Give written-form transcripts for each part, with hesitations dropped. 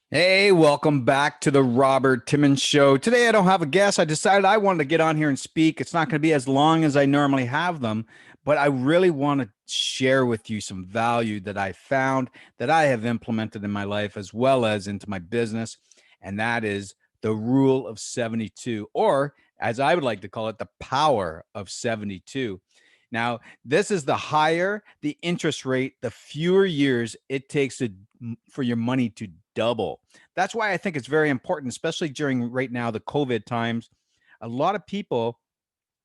Hey, welcome back to the Robert Timmons Show. Today I don't have a guest. I decided I wanted to get on here and speak. It's not going to be as long as I normally have them, but I really want to share with you some value that I found that I have implemented in my life as well as into my business. And that is the rule of 72, or as I would like to call it, the power of 72. Now, this is the higher the interest rate, the fewer years it takes for your money to double. That's why I think it's very important, especially during right now, the COVID times. A lot of people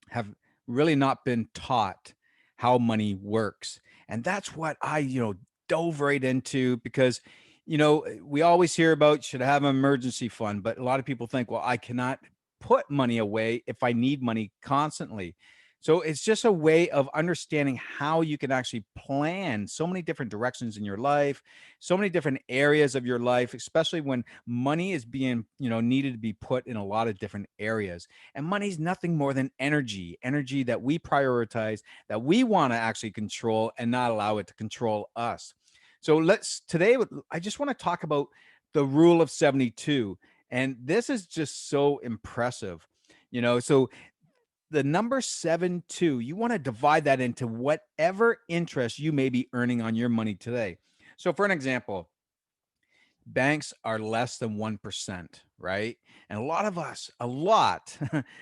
have really not been taught how money works. And that's what I dove right into because we always hear about should have an emergency fund, but a lot of people think, well, I cannot put money away if I need money constantly. So it's just a way of understanding how you can actually plan so many different directions in your life, so many different areas of your life, especially when money is being needed to be put in a lot of different areas. And money's nothing more than energy that we prioritize, that we want to actually control and not allow it to control us. So today, I just want to talk about the rule of 72. And this is just so impressive. So the number 7 2, you want to divide that into whatever interest you may be earning on your money today. So, for an example, banks are less than 1%, right? And a lot of us,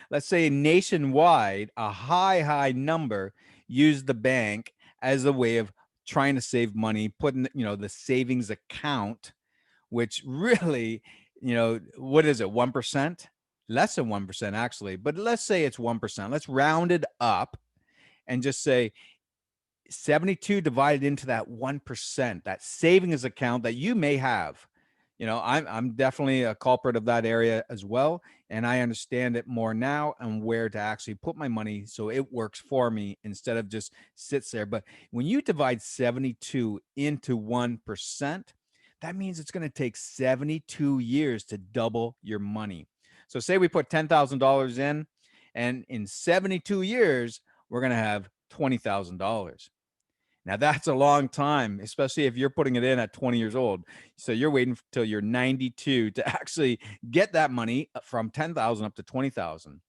let's say nationwide, a high number use the bank as a way of trying to save money, putting the savings account, which really, what is it, 1%? Less than 1%, actually. But let's say it's 1%. Let's round it up and just say 72 divided into that 1%, that savings account that you may have. I'm definitely a culprit of that area as well, and I understand it more now and where to actually put my money so it works for me instead of just sits there. But when you divide 72 into 1%, that means it's going to take 72 years to double your money. So say we put $10,000 in, and in 72 years we're going to have $20,000. Now that's a long time, especially if you're putting it in at 20 years old. So you're waiting till you're 92 to actually get that money from 10,000 up to 20,000.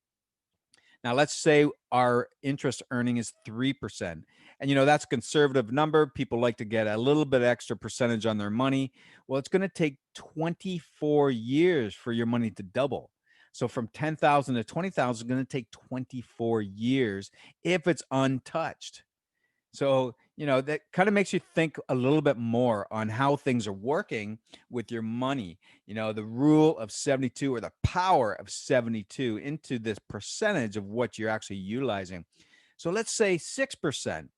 Now let's say our interest earning is 3%. And that's a conservative number. People like to get a little bit extra percentage on their money. Well, it's going to take 24 years for your money to double. So from 10,000 to 20,000 is going to take 24 years if it's untouched. So, that kind of makes you think a little bit more on how things are working with your money. The rule of 72, or the power of 72 into this percentage of what you're actually utilizing. So let's say 6%.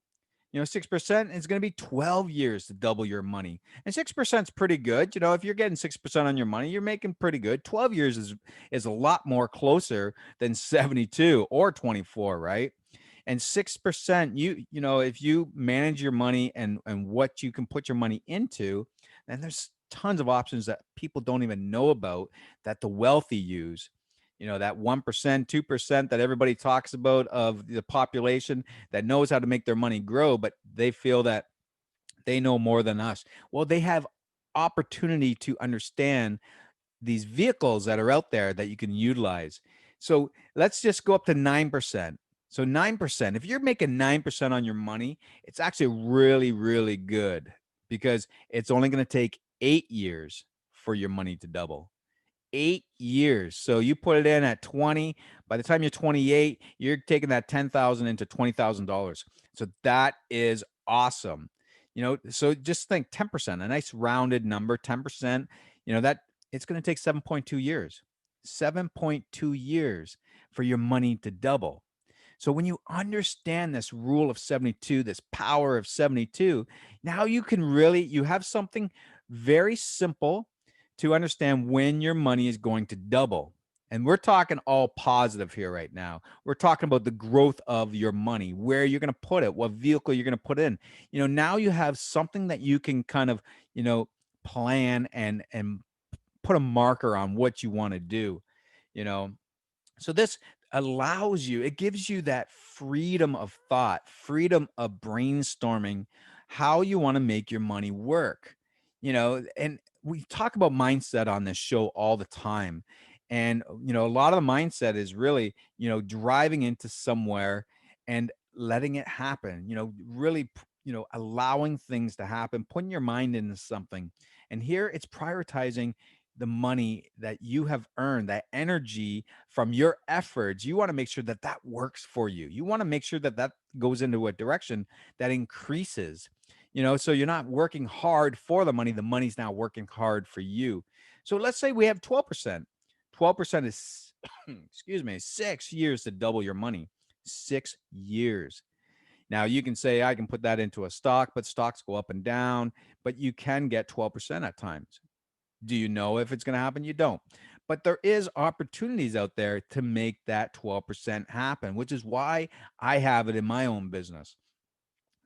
6% is going to be 12 years to double your money. And 6% is pretty good. If you're getting 6% on your money, you're making pretty good. 12 years is a lot more closer than 72 or 24, right? And 6%, if you manage your money and what you can put your money into, then there's tons of options that people don't even know about that the wealthy use. That 1%, 2% that everybody talks about of the population that knows how to make their money grow, but they feel that they know more than us. Well, they have opportunity to understand these vehicles that are out there that you can utilize. So let's just go up to 9%. So 9%, if you're making 9% on your money, it's actually really, really good because it's only going to take 8 years for your money to double. 8 years. So you put it in at 20. By the time you're 28, you're taking that 10,000 into $20,000. So that is awesome. So just think 10%, a nice rounded number, 10%, that it's going to take 7.2 years. 7.2 years for your money to double. So when you understand this rule of 72, this power of 72, now you have something very simple to understand when your money is going to double. And we're talking all positive here right now. We're talking about the growth of your money, where you're going to put it, what vehicle you're going to put in. Now you have something that you can kind of plan and put a marker on what you want to do. You know, so this allows you, it gives you that freedom of thought, freedom of brainstorming how you want to make your money work. And we talk about mindset on this show all the time. And, a lot of the mindset is really, driving into somewhere and letting it happen, really, allowing things to happen, putting your mind into something. And here it's prioritizing the money that you have earned, that energy from your efforts. You want to make sure that that works for you. You want to make sure that that goes into a direction that increases, so you're not working hard for the money's now working hard for you. So let's say we have 12%. 12% is excuse me, 6 years to double your money. 6 years. Now you can say I can put that into a stock, but stocks go up and down, but you can get 12% at times. Do you know if it's going to happen? You don't. But there is opportunities out there to make that 12% happen, which is why I have it in my own business,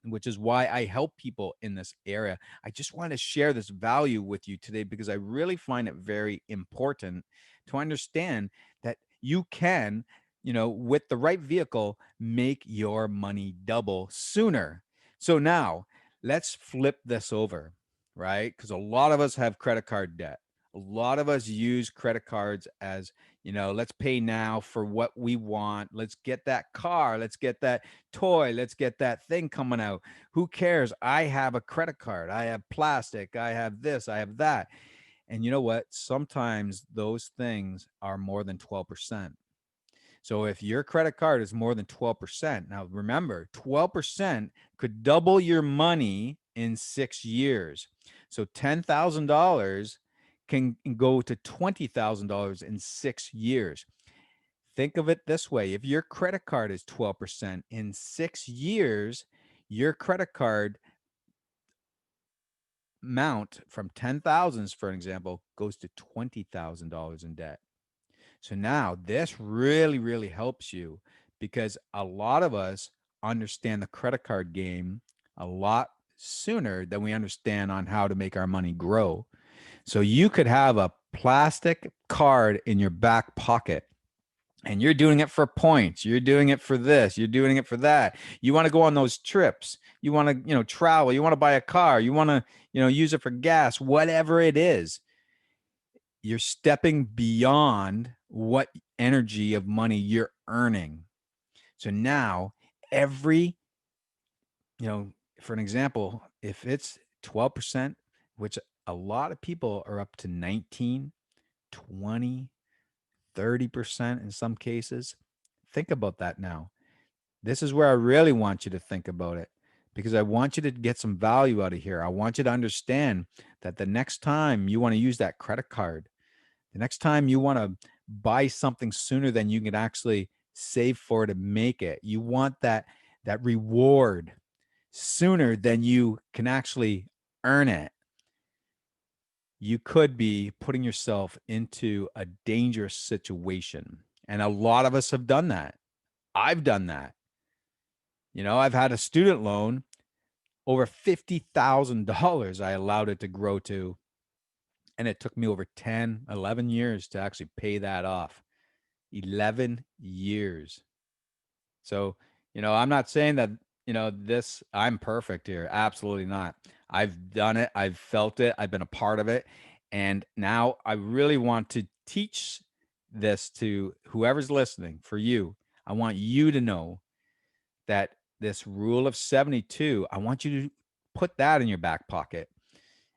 which is why I help people in this area. I just want to share this value with you today because I really find it very important to understand that you can, with the right vehicle, make your money double sooner. So now let's flip this over, right? Because a lot of us have credit card debt. A lot of us use credit cards as, let's pay now for what we want. Let's get that car. Let's get that toy. Let's get that thing coming out. Who cares? I have a credit card. I have plastic. I have this. I have that. And you know what? Sometimes those things are more than 12%. So if your credit card is more than 12%, now remember, 12% could double your money in 6 years. So $10,000 can go to $20,000 in 6 years. Think of it this way. If your credit card is 12% in 6 years, your credit card amount from 10,000, for an example, goes to $20,000 in debt. So now this really, really helps you because a lot of us understand the credit card game a lot sooner than we understand on how to make our money grow. So you could have a plastic card in your back pocket and you're doing it for points. You're doing it for this. You're doing it for that. You want to go on those trips. You want to, travel. You want to buy a car. You want to, use it for gas, whatever it is. You're stepping beyond what energy of money you're earning. So now every, for an example, if it's 12%, which a lot of people are up to 19, 20, 30% in some cases. Think about that now. This is where I really want you to think about it because I want you to get some value out of here. I want you to understand that the next time you want to use that credit card, the next time you want to buy something sooner than you can actually save for to make it, you want that reward sooner than you can actually earn it. You could be putting yourself into a dangerous situation. And a lot of us have done that. I've done that. I've had a student loan over $50,000 I allowed it to grow to. And it took me over 10, 11 years to actually pay that off. 11 years. So, I'm not saying that, I'm perfect here. Absolutely not. I've done it. I've felt it. I've been a part of it. And now I really want to teach this to whoever's listening for you. I want you to know that this rule of 72, I want you to put that in your back pocket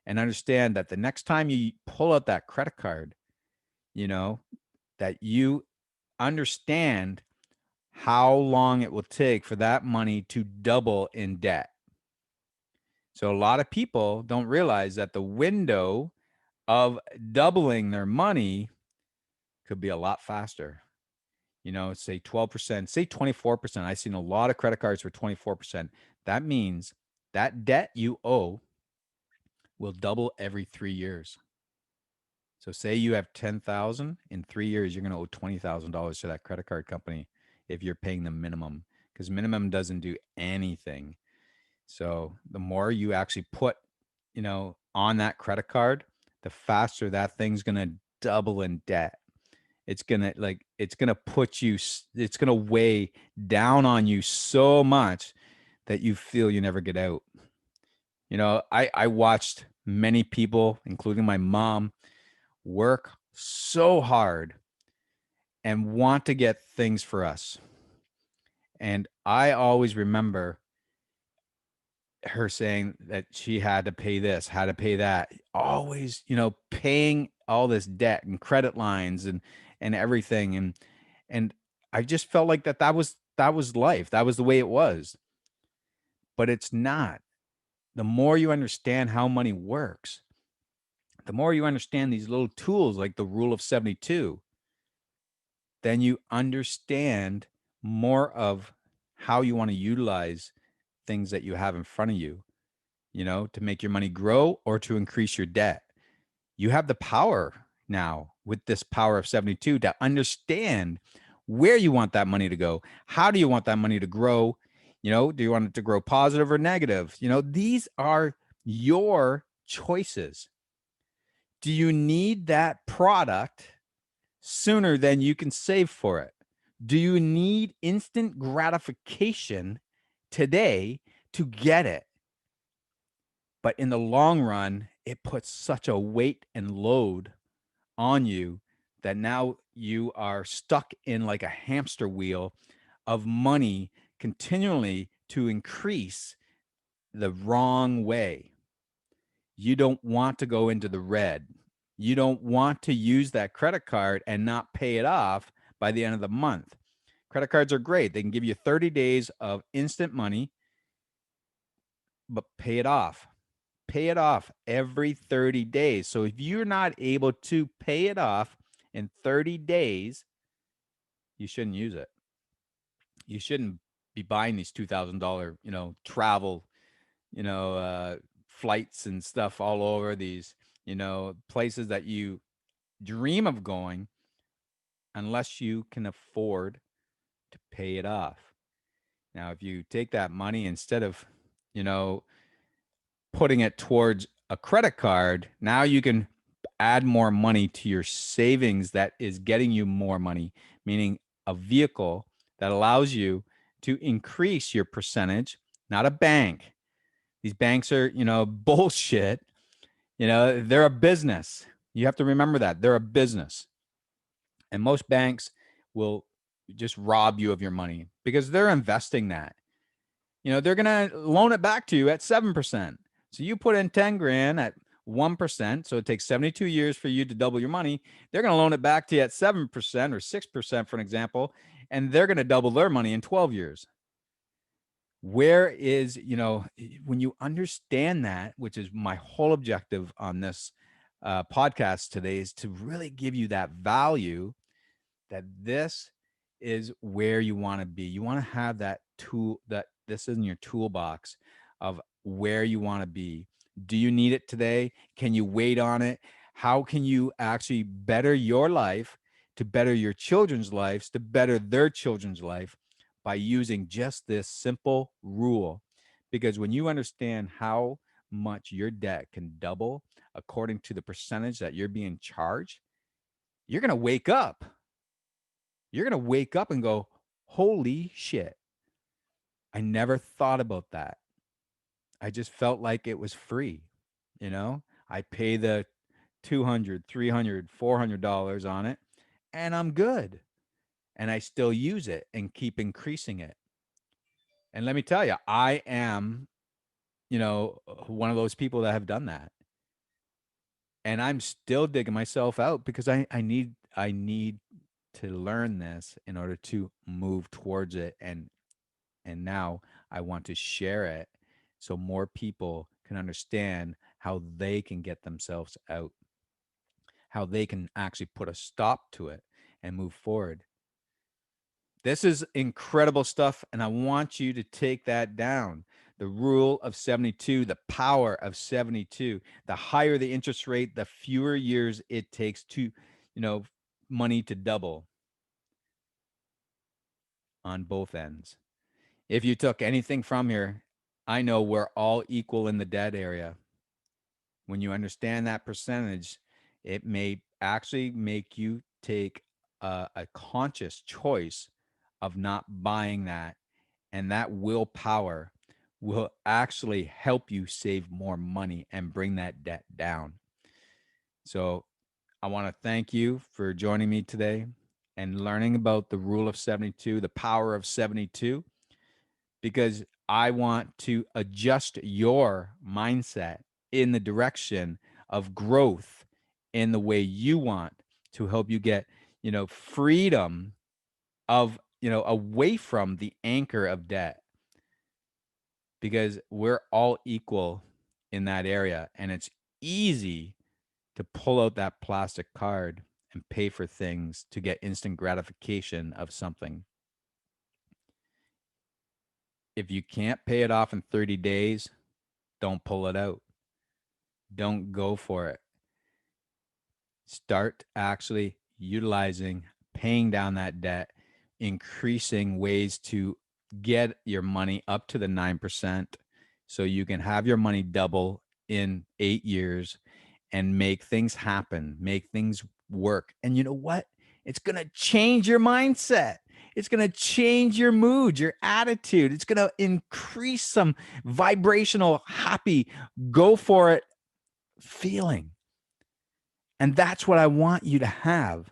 and understand that the next time you pull out that credit card, that you understand how long it will take for that money to double in debt. So a lot of people don't realize that the window of doubling their money could be a lot faster. Say 12%, say 24%. I've seen a lot of credit cards for 24%. That means that debt you owe will double every 3 years. So say you have 10,000 in 3 years, you're going to owe $20,000 to that credit card company if you're paying the minimum, because minimum doesn't do anything. So the more you actually put, on that credit card, the faster that thing's going to double in debt. It's going to put you, it's going to weigh down on you so much that you feel you never get out. I watched many people, including my mom, work so hard and want to get things for us. And I always remember her saying that she had to pay this, had to pay that, always, paying all this debt and credit lines and everything. And I just felt like that was life. That was the way it was. But it's not. The more you understand how money works, the more you understand these little tools like the rule of 72, then you understand more of how you want to utilize things that you have in front of you, to make your money grow or to increase your debt. You have the power now with this power of 72 to understand where you want that money to go. How do you want that money to grow? Do you want it to grow positive or negative? These are your choices. Do you need that product sooner than you can save for it? Do you need instant gratification today to get it? But in the long run, it puts such a weight and load on you that now you are stuck in like a hamster wheel of money continually to increase the wrong way. You don't want to go into the red. You don't want to use that credit card and not pay it off by the end of the month. Credit cards are great. They can give you 30 days of instant money, but pay it off. Pay it off every 30 days. So if you're not able to pay it off in 30 days, you shouldn't use it. You shouldn't be buying these $2,000, travel, you know, uh, flights and stuff all over these, places that you dream of going unless you can afford to pay it off. Now, if you take that money instead of, you know, putting it towards a credit card, now you can add more money to your savings that is getting you more money, meaning a vehicle that allows you to increase your percentage, not a bank. These banks are, bullshit. They're a business. You have to remember that they're a business. And most banks will just rob you of your money because they're investing that. They're going to loan it back to you at 7%. So you put in 10 grand at 1%. So it takes 72 years for you to double your money. They're going to loan it back to you at 7% or 6%, for an example, and they're going to double their money in 12 years. Where is, when you understand that, which is my whole objective on this podcast today, is to really give you that value that this is where you want to be. You want to have that tool, that this is in your toolbox of where you want to be. Do you need it today? Can you wait on it? How can you actually better your life to better your children's lives, to better their children's life by using just this simple rule? Because when you understand how much your debt can double according to the percentage that you're being charged, you're going to wake up. You're going to wake up and go, holy shit. I never thought about that. I just felt like it was free. I pay the 200, 300, $400 on it and I'm good. And I still use it and keep increasing it. And let me tell you, I am, one of those people that have done that. And I'm still digging myself out because I need to learn this in order to move towards it, and now I want to share it so more people can understand how they can get themselves out, how they can actually put a stop to it and move forward. This is incredible stuff, and I want you to take that down. The rule of 72, the power of 72. The higher the interest rate, the fewer years it takes to, money to double on both ends. If you took anything from here, I know we're all equal in the debt area. When you understand that percentage, it may actually make you take a conscious choice of not buying that. And that willpower will actually help you save more money and bring that debt down. So I want to thank you for joining me today and learning about the rule of 72, the power of 72, because I want to adjust your mindset in the direction of growth in the way you want to help you get, freedom of, away from the anchor of debt, because we're all equal in that area. And it's easy to pull out that plastic card and pay for things to get instant gratification of something. If you can't pay it off in 30 days, don't pull it out. Don't go for it. Start actually utilizing paying down that debt, increasing ways to get your money up to the 9% so you can have your money double in 8 years and make things happen, make things work. And you know what? It's going to change your mindset. It's going to change your mood, your attitude. It's going to increase some vibrational, happy, go for it feeling. And that's what I want you to have,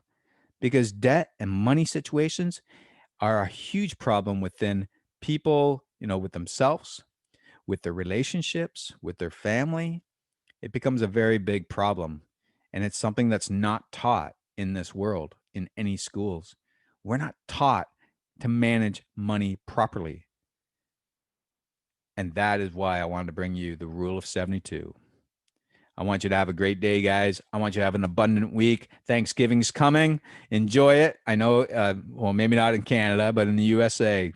because debt and money situations are a huge problem within people, with themselves, with their relationships, with their family. It becomes a very big problem. And it's something that's not taught in this world, in any schools. We're not taught to manage money properly. And that is why I wanted to bring you the rule of 72. I want you to have a great day, guys. I want you to have an abundant week. Thanksgiving's coming. Enjoy it. I know, well, maybe not in Canada, but in the USA,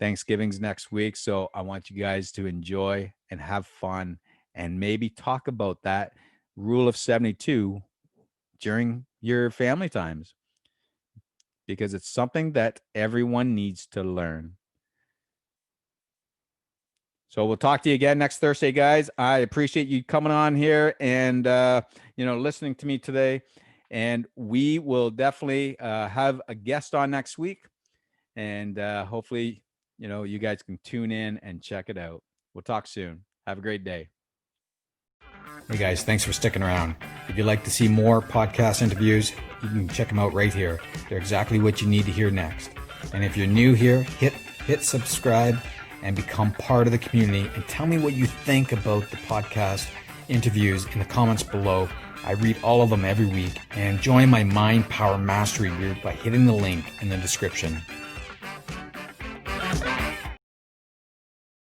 Thanksgiving's next week. So I want you guys to enjoy and have fun and maybe talk about that rule of 72 during your family times, because it's something that everyone needs to learn. So we'll talk to you again next Thursday, guys. I appreciate you coming on here and, listening to me today. And we will definitely have a guest on next week. And hopefully, you guys can tune in and check it out. We'll talk soon. Have a great day. Hey, guys, thanks for sticking around. If you'd like to see more podcast interviews, you can check them out right here. They're exactly what you need to hear next. And if you're new here, hit subscribe and become part of the community, and tell me what you think about the podcast interviews in the comments below. I read all of them every week. And join my Mind Power Mastery group by hitting the link in the description.